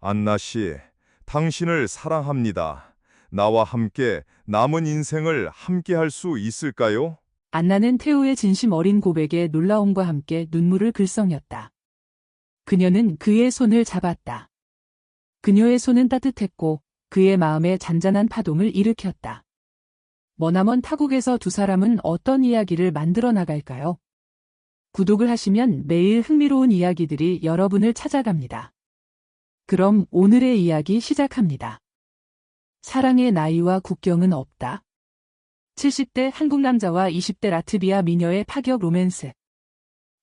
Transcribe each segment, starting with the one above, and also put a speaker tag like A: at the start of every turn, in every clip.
A: 안나 씨, 당신을 사랑합니다. 나와 함께 남은 인생을 함께 할 수 있을까요?
B: 안나는 태우의 진심 어린 고백에 놀라움과 함께 눈물을 글썽였다. 그녀는 그의 손을 잡았다. 그녀의 손은 따뜻했고 그의 마음에 잔잔한 파동을 일으켰다. 머나먼 타국에서 두 사람은 어떤 이야기를 만들어 나갈까요? 구독을 하시면 매일 흥미로운 이야기들이 여러분을 찾아갑니다. 그럼 오늘의 이야기 시작합니다. 사랑의 나이와 국경은 없다. 70대 한국 남자와 20대 라트비아 미녀의 파격 로맨스.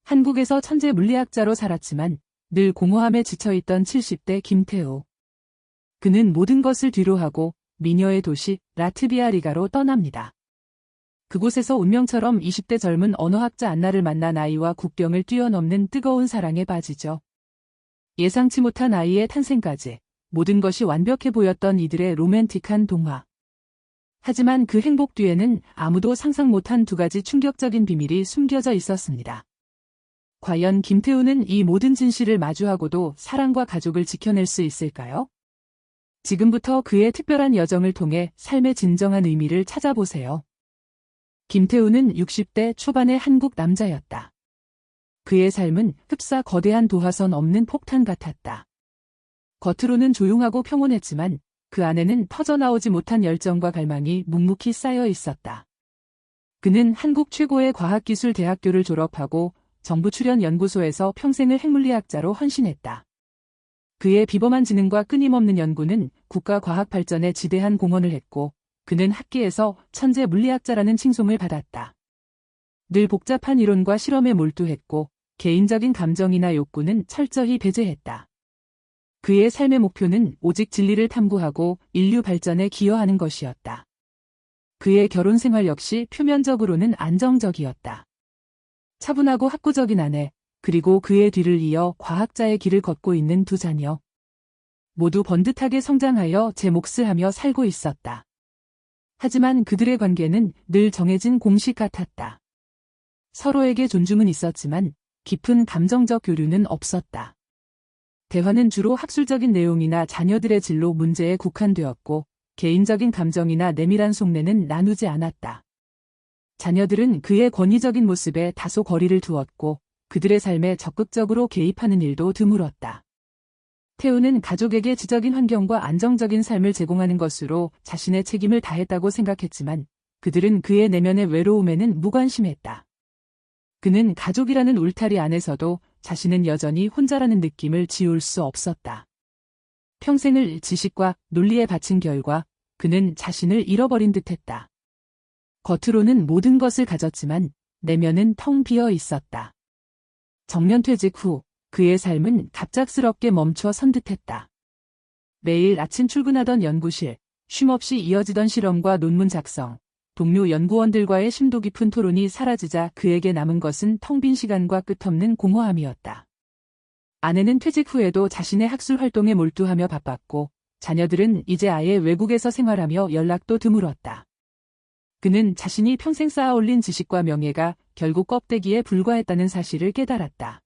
B: 한국에서 천재 물리학자로 살았지만 늘 공허함에 지쳐있던 70대 김태우. 그는 모든 것을 뒤로하고 미녀의 도시 라트비아 리가로 떠납니다. 그곳에서 운명처럼 20대 젊은 언어학자 안나를 만나 나이와 국경을 뛰어넘는 뜨거운 사랑에 빠지죠. 예상치 못한 아이의 탄생까지 모든 것이 완벽해 보였던 이들의 로맨틱한 동화. 하지만 그 행복 뒤에는 아무도 상상 못한 두 가지 충격적인 비밀이 숨겨져 있었습니다. 과연 김태우는 이 모든 진실을 마주하고도 사랑과 가족을 지켜낼 수 있을까요? 지금부터 그의 특별한 여정을 통해 삶의 진정한 의미를 찾아보세요. 김태우는 60대 초반의 한국 남자였다. 그의 삶은 흡사 거대한 도화선 없는 폭탄 같았다. 겉으로는 조용하고 평온했지만 그 안에는 터져나오지 못한 열정과 갈망이 묵묵히 쌓여 있었다. 그는 한국 최고의 과학기술대학교를 졸업하고 정부 출연 연구소에서 평생을 핵물리학자로 헌신했다. 그의 비범한 지능과 끊임없는 연구는 국가 과학 발전에 지대한 공헌을 했고 그는 학계에서 천재 물리학자라는 칭송을 받았다. 늘 복잡한 이론과 실험에 몰두했고 개인적인 감정이나 욕구는 철저히 배제했다. 그의 삶의 목표는 오직 진리를 탐구하고 인류 발전에 기여하는 것이었다. 그의 결혼 생활 역시 표면적으로는 안정적이었다. 차분하고 학구적인 아내, 그리고 그의 뒤를 이어 과학자의 길을 걷고 있는 두 자녀. 모두 번듯하게 성장하여 제 몫을 하며 살고 있었다. 하지만 그들의 관계는 늘 정해진 공식 같았다. 서로에게 존중은 있었지만 깊은 감정적 교류는 없었다. 대화는 주로 학술적인 내용이나 자녀들의 진로 문제에 국한되었고 개인적인 감정이나 내밀한 속내는 나누지 않았다. 자녀들은 그의 권위적인 모습에 다소 거리를 두었고 그들의 삶에 적극적으로 개입하는 일도 드물었다. 태우는 가족에게 지적인 환경과 안정적인 삶을 제공하는 것으로 자신의 책임을 다했다고 생각했지만 그들은 그의 내면의 외로움에는 무관심했다. 그는 가족이라는 울타리 안에서도 자신은 여전히 혼자라는 느낌을 지울 수 없었다. 평생을 지식과 논리에 바친 결과 그는 자신을 잃어버린 듯했다. 겉으로는 모든 것을 가졌지만 내면은 텅 비어 있었다. 정년퇴직 후 그의 삶은 갑작스럽게 멈춰 선 듯했다. 매일 아침 출근하던 연구실, 쉼없이 이어지던 실험과 논문 작성, 동료 연구원들과의 심도 깊은 토론이 사라지자 그에게 남은 것은 텅 빈 시간과 끝없는 공허함이었다. 아내는 퇴직 후에도 자신의 학술 활동에 몰두하며 바빴고 자녀들은 이제 아예 외국에서 생활하며 연락도 드물었다. 그는 자신이 평생 쌓아올린 지식과 명예가 결국 껍데기에 불과했다는 사실을 깨달았다.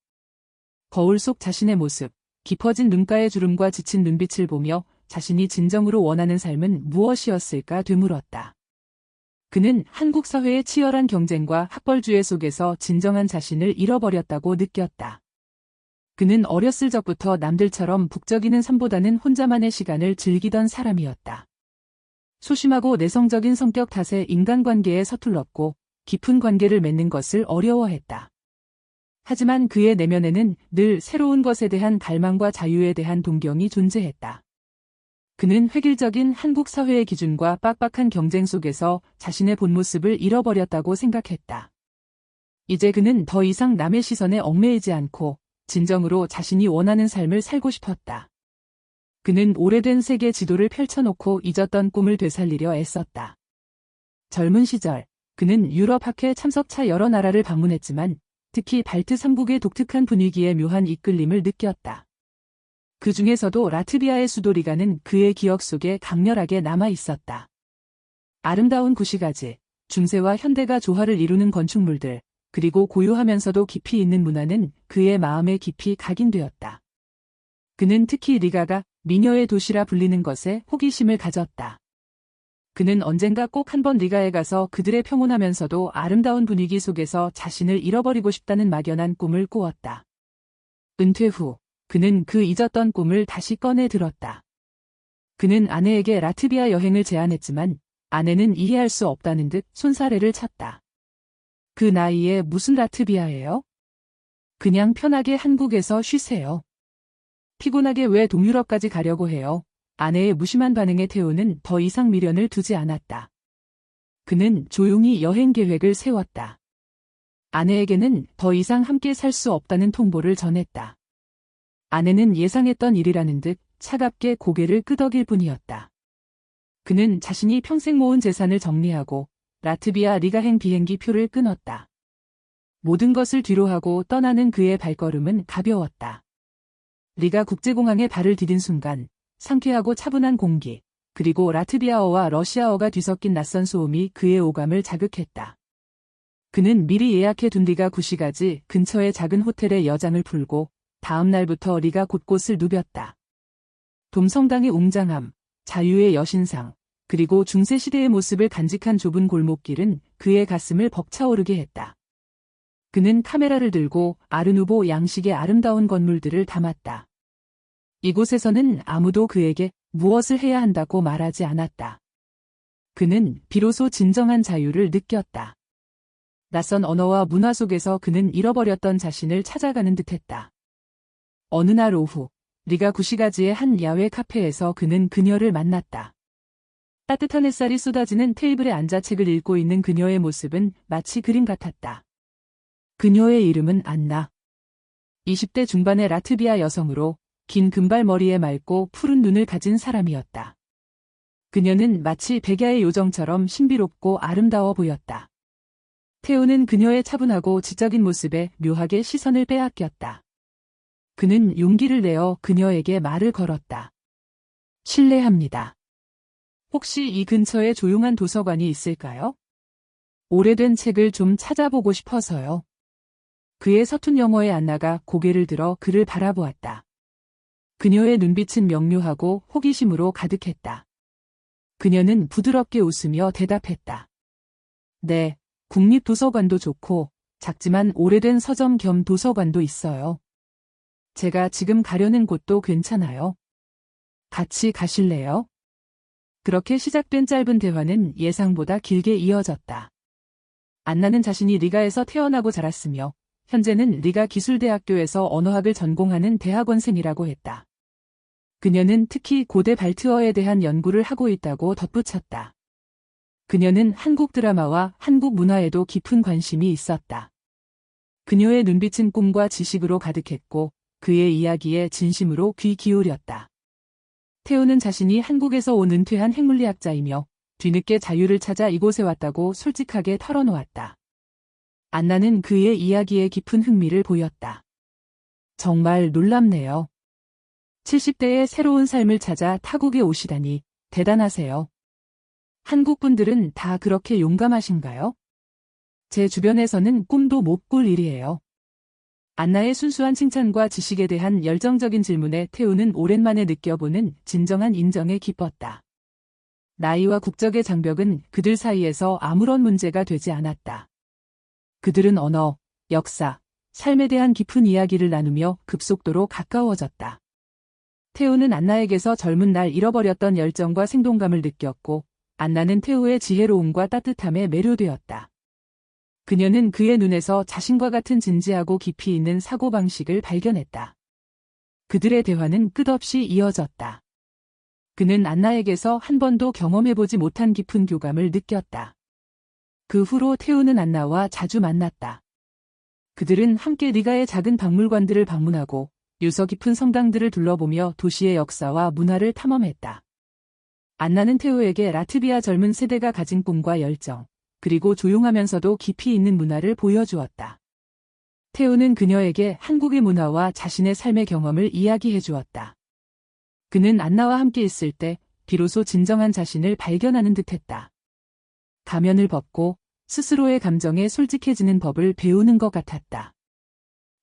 B: 거울 속 자신의 모습, 깊어진 눈가의 주름과 지친 눈빛을 보며 자신이 진정으로 원하는 삶은 무엇이었을까 되물었다. 그는 한국 사회의 치열한 경쟁과 학벌주의 속에서 진정한 자신을 잃어버렸다고 느꼈다. 그는 어렸을 적부터 남들처럼 북적이는 삶보다는 혼자만의 시간을 즐기던 사람이었다. 소심하고 내성적인 성격 탓에 인간관계에 서툴렀고 깊은 관계를 맺는 것을 어려워했다. 하지만 그의 내면에는 늘 새로운 것에 대한 갈망과 자유에 대한 동경이 존재했다. 그는 획일적인 한국 사회의 기준과 빡빡한 경쟁 속에서 자신의 본 모습을 잃어버렸다고 생각했다. 이제 그는 더 이상 남의 시선에 얽매이지 않고 진정으로 자신이 원하는 삶을 살고 싶었다. 그는 오래된 세계 지도를 펼쳐놓고 잊었던 꿈을 되살리려 애썼다. 젊은 시절, 그는 유럽 학회 참석차 여러 나라를 방문했지만 특히 발트 3국의 독특한 분위기에 묘한 이끌림을 느꼈다. 그 중에서도 라트비아의 수도 리가는 그의 기억 속에 강렬하게 남아 있었다. 아름다운 구시가지, 중세와 현대가 조화를 이루는 건축물들, 그리고 고요하면서도 깊이 있는 문화는 그의 마음에 깊이 각인되었다. 그는 특히 리가가 미녀의 도시라 불리는 것에 호기심을 가졌다. 그는 언젠가 꼭 한번 리가에 가서 그들의 평온하면서도 아름다운 분위기 속에서 자신을 잃어버리고 싶다는 막연한 꿈을 꾸었다. 은퇴 후 그는 그 잊었던 꿈을 다시 꺼내 들었다. 그는 아내에게 라트비아 여행을 제안했지만 아내는 이해할 수 없다는 듯 손사래를 쳤다. 그 나이에 무슨 라트비아예요? 그냥 편하게 한국에서 쉬세요. 피곤하게 왜 동유럽까지 가려고 해요? 아내의 무심한 반응에 태우는 더 이상 미련을 두지 않았다. 그는 조용히 여행 계획을 세웠다. 아내에게는 더 이상 함께 살 수 없다는 통보를 전했다. 아내는 예상했던 일이라는 듯 차갑게 고개를 끄덕일 뿐이었다. 그는 자신이 평생 모은 재산을 정리하고 라트비아 리가행 비행기 표를 끊었다. 모든 것을 뒤로하고 떠나는 그의 발걸음은 가벼웠다. 리가 국제공항에 발을 디딘 순간 상쾌하고 차분한 공기, 그리고 라트비아어와 러시아어가 뒤섞인 낯선 소음이 그의 오감을 자극했다. 그는 미리 예약해 둔 리가 구시가지 근처의 작은 호텔에 여장을 풀고 다음 날부터 리가 곳곳을 누볐다. 돔성당의 웅장함, 자유의 여신상, 그리고 중세시대의 모습을 간직한 좁은 골목길은 그의 가슴을 벅차오르게 했다. 그는 카메라를 들고 아르누보 양식의 아름다운 건물들을 담았다. 이곳에서는 아무도 그에게 무엇을 해야 한다고 말하지 않았다. 그는 비로소 진정한 자유를 느꼈다. 낯선 언어와 문화 속에서 그는 잃어버렸던 자신을 찾아가는 듯했다. 어느 날 오후, 리가 구시가지의 한 야외 카페에서 그는 그녀를 만났다. 따뜻한 햇살이 쏟아지는 테이블에 앉아 책을 읽고 있는 그녀의 모습은 마치 그림 같았다. 그녀의 이름은 안나. 20대 중반의 라트비아 여성으로 긴 금발머리에 맑고 푸른 눈을 가진 사람이었다. 그녀는 마치 백야의 요정처럼 신비롭고 아름다워 보였다. 태우는 그녀의 차분하고 지적인 모습에 묘하게 시선을 빼앗겼다. 그는 용기를 내어 그녀에게 말을 걸었다. 실례합니다. 혹시 이 근처에 조용한 도서관이 있을까요? 오래된 책을 좀 찾아보고 싶어서요. 그의 서툰 영어의 안나가 고개를 들어 그를 바라보았다. 그녀의 눈빛은 명료하고 호기심으로 가득했다. 그녀는 부드럽게 웃으며 대답했다. 네, 국립도서관도 좋고 작지만 오래된 서점 겸 도서관도 있어요. 제가 지금 가려는 곳도 괜찮아요. 같이 가실래요? 그렇게 시작된 짧은 대화는 예상보다 길게 이어졌다. 안나는 자신이 리가에서 태어나고 자랐으며 현재는 리가 기술대학교에서 언어학을 전공하는 대학원생이라고 했다. 그녀는 특히 고대 발트어에 대한 연구를 하고 있다고 덧붙였다. 그녀는 한국 드라마와 한국 문화에도 깊은 관심이 있었다. 그녀의 눈빛은 꿈과 지식으로 가득했고 그의 이야기에 진심으로 귀 기울였다. 태우는 자신이 한국에서 온 은퇴한 핵물리학자이며 뒤늦게 자유를 찾아 이곳에 왔다고 솔직하게 털어놓았다. 안나는 그의 이야기에 깊은 흥미를 보였다. 정말 놀랍네요. 70대의 새로운 삶을 찾아 타국에 오시다니 대단하세요. 한국 분들은 다 그렇게 용감하신가요? 제 주변에서는 꿈도 못 꿀 일이에요. 안나의 순수한 칭찬과 지식에 대한 열정적인 질문에 태우는 오랜만에 느껴보는 진정한 인정에 기뻤다. 나이와 국적의 장벽은 그들 사이에서 아무런 문제가 되지 않았다. 그들은 언어, 역사, 삶에 대한 깊은 이야기를 나누며 급속도로 가까워졌다. 태우는 안나에게서 젊은 날 잃어버렸던 열정과 생동감을 느꼈고 안나는 태우의 지혜로움과 따뜻함에 매료되었다. 그녀는 그의 눈에서 자신과 같은 진지하고 깊이 있는 사고방식을 발견했다. 그들의 대화는 끝없이 이어졌다. 그는 안나에게서 한 번도 경험해보지 못한 깊은 교감을 느꼈다. 그 후로 태우는 안나와 자주 만났다. 그들은 함께 리가의 작은 박물관들을 방문하고 유서 깊은 성당들을 둘러보며 도시의 역사와 문화를 탐험했다. 안나는 태우에게 라트비아 젊은 세대가 가진 꿈과 열정, 그리고 조용하면서도 깊이 있는 문화를 보여주었다. 태우는 그녀에게 한국의 문화와 자신의 삶의 경험을 이야기해 주었다. 그는 안나와 함께 있을 때 비로소 진정한 자신을 발견하는 듯했다. 가면을 벗고 스스로의 감정에 솔직해지는 법을 배우는 것 같았다.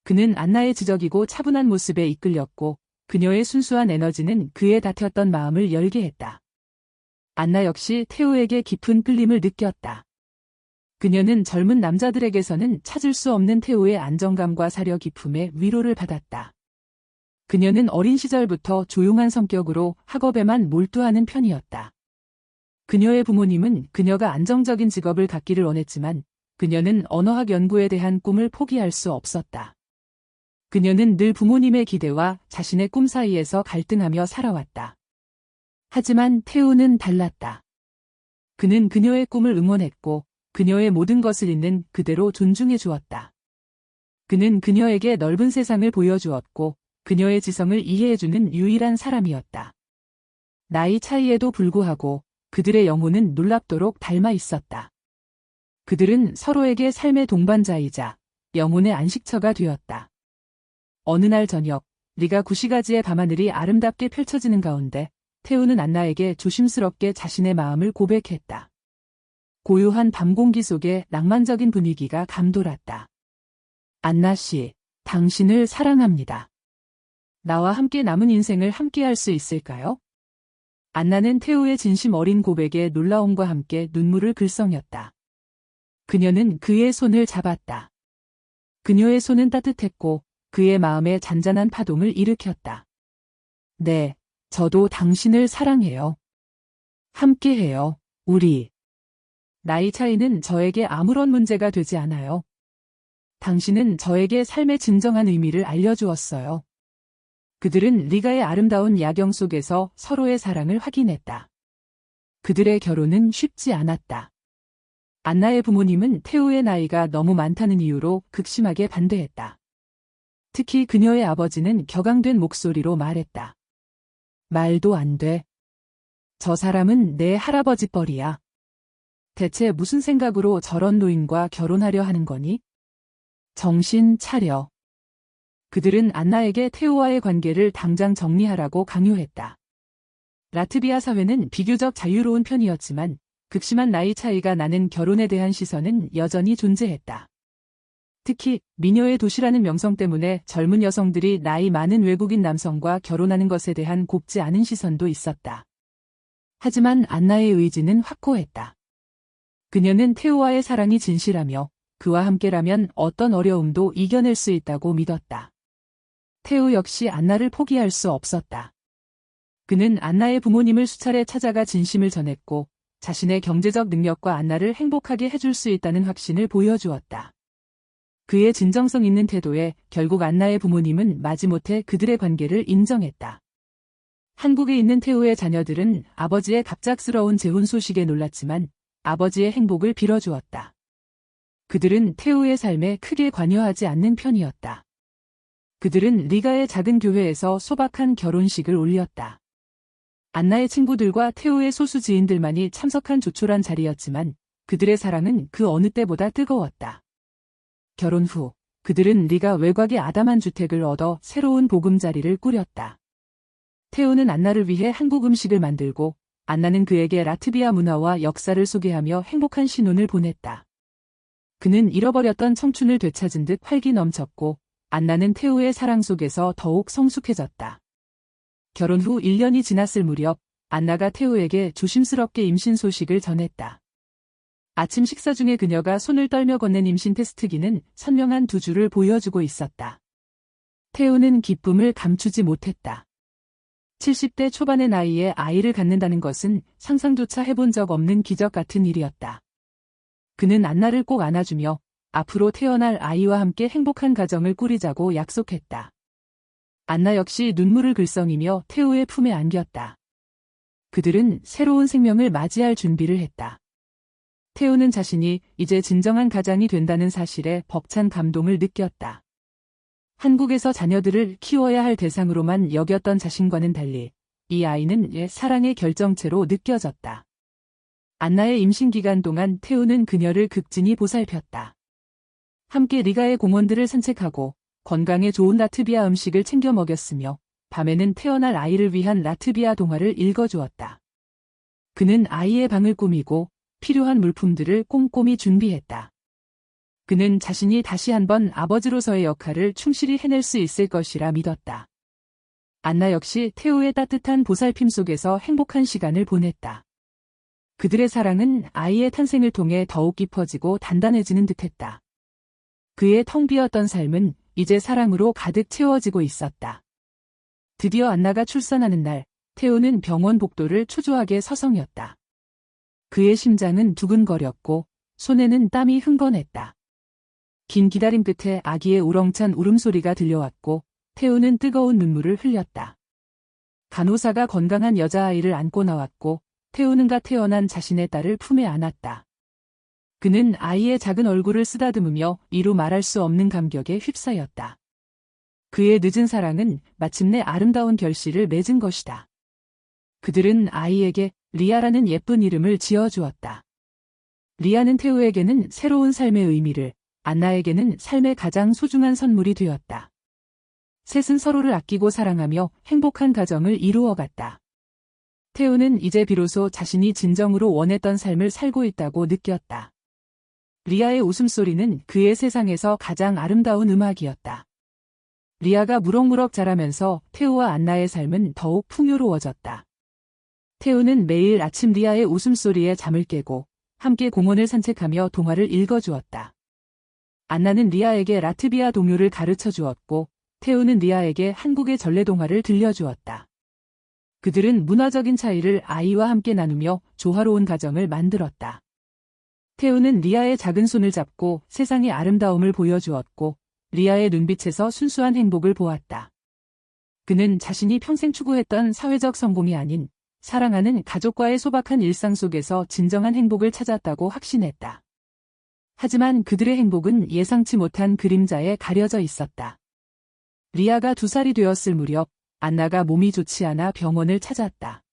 B: 그는 안나의 지적이고 차분한 모습에 이끌렸고 그녀의 순수한 에너지는 그의 닫혔던 마음을 열게 했다. 안나 역시 태우에게 깊은 끌림을 느꼈다. 그녀는 젊은 남자들에게서는 찾을 수 없는 태우의 안정감과 사려 깊음에 위로를 받았다. 그녀는 어린 시절부터 조용한 성격으로 학업에만 몰두하는 편이었다. 그녀의 부모님은 그녀가 안정적인 직업을 갖기를 원했지만 그녀는 언어학 연구에 대한 꿈을 포기할 수 없었다. 그녀는 늘 부모님의 기대와 자신의 꿈 사이에서 갈등하며 살아왔다. 하지만 태우는 달랐다. 그는 그녀의 꿈을 응원했고 그녀의 모든 것을 있는 그대로 존중해 주었다. 그는 그녀에게 넓은 세상을 보여주었고 그녀의 지성을 이해해주는 유일한 사람이었다. 나이 차이에도 불구하고 그들의 영혼은 놀랍도록 닮아 있었다. 그들은 서로에게 삶의 동반자이자 영혼의 안식처가 되었다. 어느 날 저녁, 리가 구시가지의 밤하늘이 아름답게 펼쳐지는 가운데 태우는 안나에게 조심스럽게 자신의 마음을 고백했다. 고요한 밤 공기 속에 낭만적인 분위기가 감돌았다. 안나 씨, 당신을 사랑합니다. 나와 함께 남은 인생을 함께할 수 있을까요? 안나는 태우의 진심 어린 고백에 놀라움과 함께 눈물을 글썽였다. 그녀는 그의 손을 잡았다. 그녀의 손은 따뜻했고 그의 마음에 잔잔한 파동을 일으켰다. 네, 저도 당신을 사랑해요. 함께해요, 우리. 나이 차이는 저에게 아무런 문제가 되지 않아요. 당신은 저에게 삶의 진정한 의미를 알려주었어요. 그들은 리가의 아름다운 야경 속에서 서로의 사랑을 확인했다. 그들의 결혼은 쉽지 않았다. 안나의 부모님은 태우의 나이가 너무 많다는 이유로 극심하게 반대했다. 특히 그녀의 아버지는 격앙된 목소리로 말했다. 말도 안 돼. 저 사람은 내 할아버지 뻘이야. 대체 무슨 생각으로 저런 노인과 결혼하려 하는 거니? 정신 차려. 그들은 안나에게 태우와의 관계를 당장 정리하라고 강요했다. 라트비아 사회는 비교적 자유로운 편이었지만 극심한 나이 차이가 나는 결혼에 대한 시선은 여전히 존재했다. 특히 미녀의 도시라는 명성 때문에 젊은 여성들이 나이 많은 외국인 남성과 결혼하는 것에 대한 곱지 않은 시선도 있었다. 하지만 안나의 의지는 확고했다. 그녀는 태우와의 사랑이 진실하며 그와 함께라면 어떤 어려움도 이겨낼 수 있다고 믿었다. 태우 역시 안나를 포기할 수 없었다. 그는 안나의 부모님을 수차례 찾아가 진심을 전했고 자신의 경제적 능력과 안나를 행복하게 해줄 수 있다는 확신을 보여주었다. 그의 진정성 있는 태도에 결국 안나의 부모님은 마지못해 그들의 관계를 인정했다. 한국에 있는 태우의 자녀들은 아버지의 갑작스러운 재혼 소식에 놀랐지만 아버지의 행복을 빌어주었다. 그들은 태우의 삶에 크게 관여하지 않는 편이었다. 그들은 리가의 작은 교회에서 소박한 결혼식을 올렸다. 안나의 친구들과 태우의 소수 지인들만이 참석한 조촐한 자리였지만 그들의 사랑은 그 어느 때보다 뜨거웠다. 결혼 후 그들은 리가 외곽의 아담한 주택을 얻어 새로운 보금자리를 꾸렸다. 태우는 안나를 위해 한국 음식을 만들고 안나는 그에게 라트비아 문화와 역사를 소개하며 행복한 신혼을 보냈다. 그는 잃어버렸던 청춘을 되찾은 듯 활기 넘쳤고 안나는 태우의 사랑 속에서 더욱 성숙해졌다. 결혼 후 1년이 지났을 무렵 안나가 태우에게 조심스럽게 임신 소식을 전했다. 아침 식사 중에 그녀가 손을 떨며 건넨 임신 테스트기는 선명한 두 줄을 보여주고 있었다. 태우는 기쁨을 감추지 못했다. 70대 초반의 나이에 아이를 갖는다는 것은 상상조차 해본 적 없는 기적 같은 일이었다. 그는 안나를 꼭 안아주며 앞으로 태어날 아이와 함께 행복한 가정을 꾸리자고 약속했다. 안나 역시 눈물을 글썽이며 태우의 품에 안겼다. 그들은 새로운 생명을 맞이할 준비를 했다. 태우는 자신이 이제 진정한 가장이 된다는 사실에 벅찬 감동을 느꼈다. 한국에서 자녀들을 키워야 할 대상으로만 여겼던 자신과는 달리 이 아이는 옛 사랑의 결정체로 느껴졌다. 안나의 임신 기간 동안 태우는 그녀를 극진히 보살폈다. 함께 리가의 공원들을 산책하고 건강에 좋은 라트비아 음식을 챙겨 먹였으며 밤에는 태어날 아이를 위한 라트비아 동화를 읽어주었다. 그는 아이의 방을 꾸미고 필요한 물품들을 꼼꼼히 준비했다. 그는 자신이 다시 한번 아버지로서의 역할을 충실히 해낼 수 있을 것이라 믿었다. 안나 역시 태우의 따뜻한 보살핌 속에서 행복한 시간을 보냈다. 그들의 사랑은 아이의 탄생을 통해 더욱 깊어지고 단단해지는 듯했다. 그의 텅 비었던 삶은 이제 사랑으로 가득 채워지고 있었다. 드디어 안나가 출산하는 날, 태우는 병원 복도를 초조하게 서성였다. 그의 심장은 두근거렸고 손에는 땀이 흥건했다. 긴 기다림 끝에 아기의 우렁찬 울음소리가 들려왔고 태우는 뜨거운 눈물을 흘렸다. 간호사가 건강한 여자아이를 안고 나왔고 태우는 갓 태어난 자신의 딸을 품에 안았다. 그는 아이의 작은 얼굴을 쓰다듬으며 이루 말할 수 없는 감격에 휩싸였다. 그의 늦은 사랑은 마침내 아름다운 결실을 맺은 것이다. 그들은 아이에게 리아라는 예쁜 이름을 지어주었다. 리아는 태우에게는 새로운 삶의 의미를, 안나에게는 삶의 가장 소중한 선물이 되었다. 셋은 서로를 아끼고 사랑하며 행복한 가정을 이루어갔다. 태우는 이제 비로소 자신이 진정으로 원했던 삶을 살고 있다고 느꼈다. 리아의 웃음소리는 그의 세상에서 가장 아름다운 음악이었다. 리아가 무럭무럭 자라면서 태우와 안나의 삶은 더욱 풍요로워졌다. 태우는 매일 아침 리아의 웃음소리에 잠을 깨고 함께 공원을 산책하며 동화를 읽어주었다. 안나는 리아에게 라트비아 동요를 가르쳐 주었고 태우는 리아에게 한국의 전래동화를 들려주었다. 그들은 문화적인 차이를 아이와 함께 나누며 조화로운 가정을 만들었다. 태우는 리아의 작은 손을 잡고 세상의 아름다움을 보여주었고 리아의 눈빛에서 순수한 행복을 보았다. 그는 자신이 평생 추구했던 사회적 성공이 아닌 사랑하는 가족과의 소박한 일상 속에서 진정한 행복을 찾았다고 확신했다. 하지만 그들의 행복은 예상치 못한 그림자에 가려져 있었다. 리아가 2살이 되었을 무렵 안나가 몸이 좋지 않아 병원을 찾았다.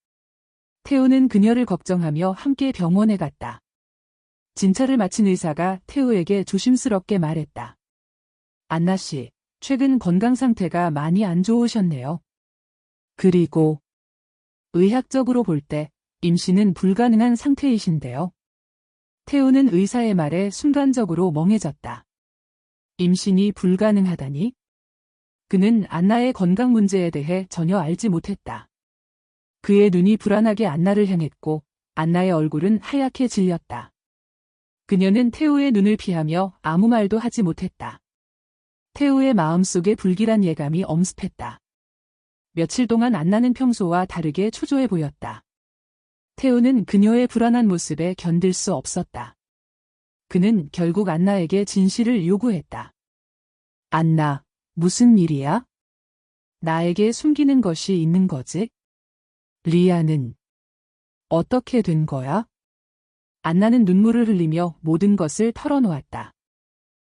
B: 태우는 그녀를 걱정하며 함께 병원에 갔다. 진찰을 마친 의사가 태우에게 조심스럽게 말했다. 안나 씨, 최근 건강 상태가 많이 안 좋으셨네요. 그리고 의학적으로 볼 때 임신은 불가능한 상태이신데요. 태우는 의사의 말에 순간적으로 멍해졌다. 임신이 불가능하다니? 그는 안나의 건강 문제에 대해 전혀 알지 못했다. 그의 눈이 불안하게 안나를 향했고 안나의 얼굴은 하얗게 질렸다. 그녀는 태우의 눈을 피하며 아무 말도 하지 못했다. 태우의 마음속에 불길한 예감이 엄습했다. 며칠 동안 안나는 평소와 다르게 초조해 보였다. 태우는 그녀의 불안한 모습에 견딜 수 없었다. 그는 결국 안나에게 진실을 요구했다. 안나, 무슨 일이야? 나에게 숨기는 것이 있는 거지? 리아는 어떻게 된 거야? 안나는 눈물을 흘리며 모든 것을 털어놓았다.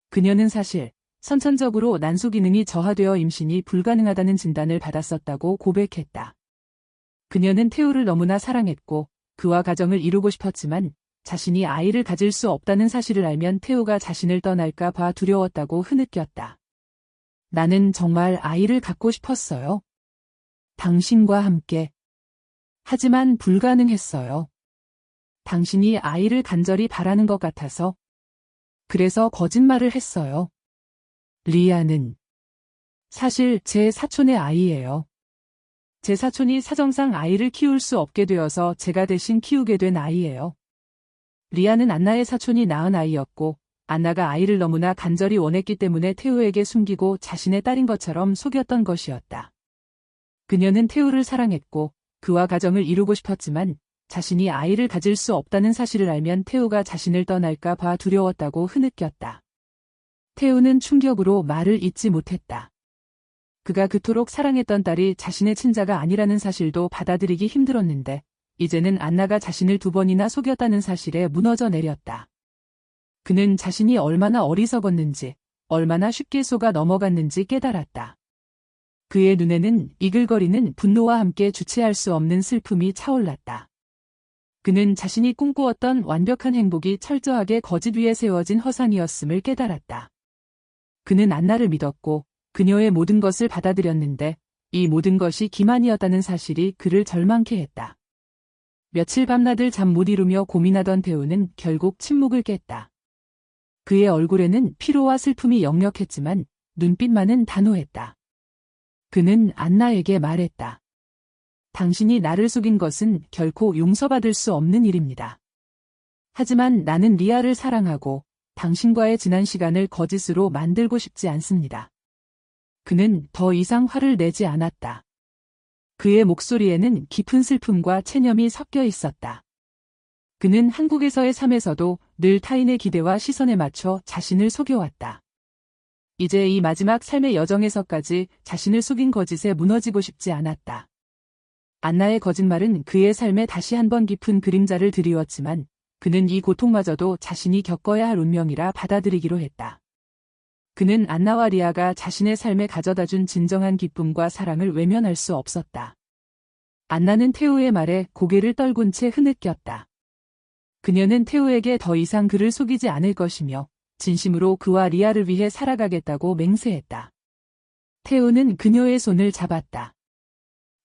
B: 그녀는 사실 선천적으로 난소 기능이 저하되어 임신이 불가능하다는 진단을 받았었다고 고백했다. 그녀는 태우를 너무나 사랑했고 그와 가정을 이루고 싶었지만 자신이 아이를 가질 수 없다는 사실을 알면 태우가 자신을 떠날까 봐 두려웠다고 흐느꼈다. 나는 정말 아이를 갖고 싶었어요. 당신과 함께. 하지만 불가능했어요. 당신이 아이를 간절히 바라는 것 같아서. 그래서 거짓말을 했어요. 리아는 사실 제 사촌의 아이예요. 제 사촌이 사정상 아이를 키울 수 없게 되어서 제가 대신 키우게 된 아이예요. 리아는 안나의 사촌이 낳은 아이였고 안나가 아이를 너무나 간절히 원했기 때문에 태우에게 숨기고 자신의 딸인 것처럼 속였던 것이었다. 그녀는 태우를 사랑했고 그와 가정을 이루고 싶었지만 자신이 아이를 가질 수 없다는 사실을 알면 태우가 자신을 떠날까 봐 두려웠다고 흐느꼈다. 태우는 충격으로 말을 잇지 못했다. 그가 그토록 사랑했던 딸이 자신의 친자가 아니라는 사실도 받아들이기 힘들었는데 이제는 안나가 자신을 2번이나 속였다는 사실에 무너져 내렸다. 그는 자신이 얼마나 어리석었는지, 얼마나 쉽게 속아 넘어갔는지 깨달았다. 그의 눈에는 이글거리는 분노와 함께 주체할 수 없는 슬픔이 차올랐다. 그는 자신이 꿈꾸었던 완벽한 행복이 철저하게 거짓 위에 세워진 허상이었음을 깨달았다. 그는 안나를 믿었고 그녀의 모든 것을 받아들였는데 이 모든 것이 기만이었다는 사실이 그를 절망케 했다. 며칠 밤낮을 잠 못 이루며 고민하던 태우는 결국 침묵을 깼다. 그의 얼굴에는 피로와 슬픔이 역력했지만 눈빛만은 단호했다. 그는 안나에게 말했다. 당신이 나를 속인 것은 결코 용서받을 수 없는 일입니다. 하지만 나는 리아를 사랑하고 당신과의 지난 시간을 거짓으로 만들고 싶지 않습니다. 그는 더 이상 화를 내지 않았다. 그의 목소리에는 깊은 슬픔과 체념이 섞여 있었다. 그는 한국에서의 삶에서도 늘 타인의 기대와 시선에 맞춰 자신을 속여왔다. 이제 이 마지막 삶의 여정에서까지 자신을 속인 거짓에 무너지고 싶지 않았다. 안나의 거짓말은 그의 삶에 다시 한번 깊은 그림자를 드리웠지만 그는 이 고통마저도 자신이 겪어야 할 운명이라 받아들이기로 했다. 그는 안나와 리아가 자신의 삶에 가져다준 진정한 기쁨과 사랑을 외면할 수 없었다. 안나는 태우의 말에 고개를 떨군 채 흐느꼈다. 그녀는 태우에게 더 이상 그를 속이지 않을 것이며 진심으로 그와 리아를 위해 살아가겠다고 맹세했다. 태우는 그녀의 손을 잡았다.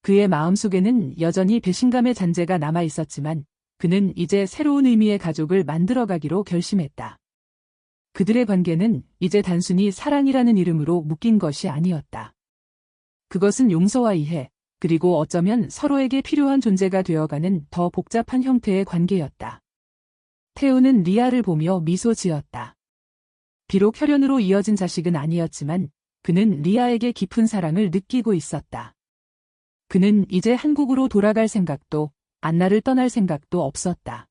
B: 그의 마음속에는 여전히 배신감의 잔재가 남아 있었지만 그는 이제 새로운 의미의 가족을 만들어가기로 결심했다. 그들의 관계는 이제 단순히 사랑이라는 이름으로 묶인 것이 아니었다. 그것은 용서와 이해, 그리고 어쩌면 서로에게 필요한 존재가 되어가는 더 복잡한 형태의 관계였다. 태우는 리아를 보며 미소 지었다. 비록 혈연으로 이어진 자식은 아니었지만 그는 리아에게 깊은 사랑을 느끼고 있었다. 그는 이제 한국으로 돌아갈 생각도 안나를 떠날 생각도 없었다.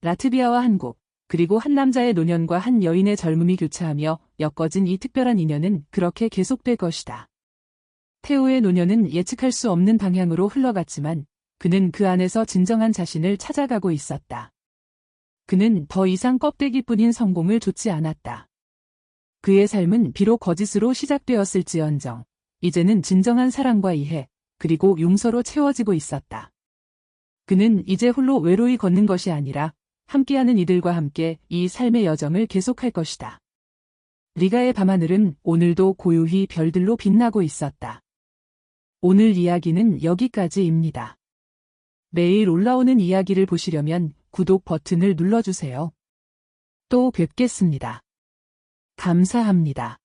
B: 라트비아와 한국, 그리고 한 남자의 노년과 한 여인의 젊음이 교차하며 엮어진 이 특별한 인연은 그렇게 계속될 것이다. 태우의 노년은 예측할 수 없는 방향으로 흘러갔지만 그는 그 안에서 진정한 자신을 찾아가고 있었다. 그는 더 이상 껍데기뿐인 성공을 좇지 않았다. 그의 삶은 비록 거짓으로 시작되었을지언정 이제는 진정한 사랑과 이해, 그리고 용서로 채워지고 있었다. 그는 이제 홀로 외로이 걷는 것이 아니라 함께하는 이들과 함께 이 삶의 여정을 계속할 것이다. 리가의 밤하늘은 오늘도 고요히 별들로 빛나고 있었다. 오늘 이야기는 여기까지입니다. 매일 올라오는 이야기를 보시려면 구독 버튼을 눌러주세요. 또 뵙겠습니다. 감사합니다.